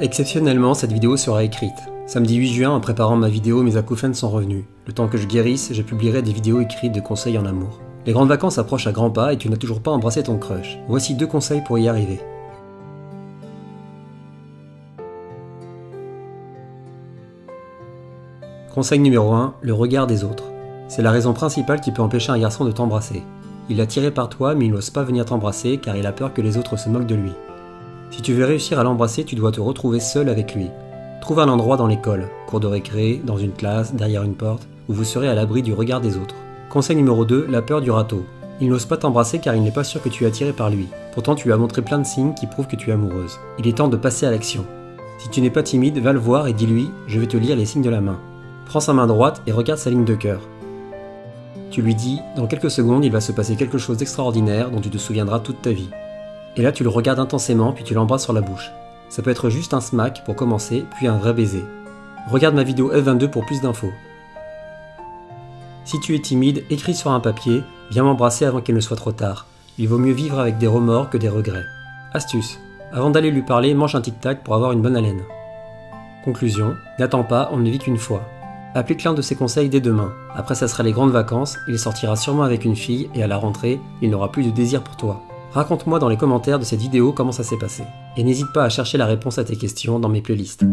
Exceptionnellement, cette vidéo sera écrite. Samedi 8 juin, en préparant ma vidéo, mes acouphènes sont revenus. Le temps que je guérisse, je publierai des vidéos écrites de conseils en amour. Les grandes vacances approchent à grands pas et tu n'as toujours pas embrassé ton crush. Voici 2 conseils pour y arriver. Conseil numéro 1, le regard des autres. C'est la raison principale qui peut empêcher un garçon de t'embrasser. Il est attiré par toi mais il n'ose pas venir t'embrasser car il a peur que les autres se moquent de lui. Si tu veux réussir à l'embrasser, tu dois te retrouver seul avec lui. Trouve un endroit dans l'école, cours de récré, dans une classe, derrière une porte, où vous serez à l'abri du regard des autres. Conseil numéro 2, la peur du râteau. Il n'ose pas t'embrasser car il n'est pas sûr que tu es attiré par lui. Pourtant tu lui as montré plein de signes qui prouvent que tu es amoureuse. Il est temps de passer à l'action. Si tu n'es pas timide, va le voir et dis-lui « Je vais te lire les signes de la main ». Prends sa main droite et regarde sa ligne de cœur. Tu lui dis « Dans quelques secondes, il va se passer quelque chose d'extraordinaire dont tu te souviendras toute ta vie ». Et là tu le regardes intensément puis tu l'embrasses sur la bouche. Ça peut être juste un smack pour commencer, puis un vrai baiser. Regarde ma vidéo F22 pour plus d'infos. Si tu es timide, écris sur un papier « Viens m'embrasser avant qu'il ne soit trop tard. Il vaut mieux vivre avec des remords que des regrets. » Astuce. Avant d'aller lui parler, mange un tic-tac pour avoir une bonne haleine. Conclusion. N'attends pas, on ne vit qu'une fois. Applique l'un de ces conseils dès demain. Après ça sera les grandes vacances, il sortira sûrement avec une fille et à la rentrée, il n'aura plus de désir pour toi. Raconte-moi dans les commentaires de cette vidéo comment ça s'est passé. Et n'hésite pas à chercher la réponse à tes questions dans mes playlists.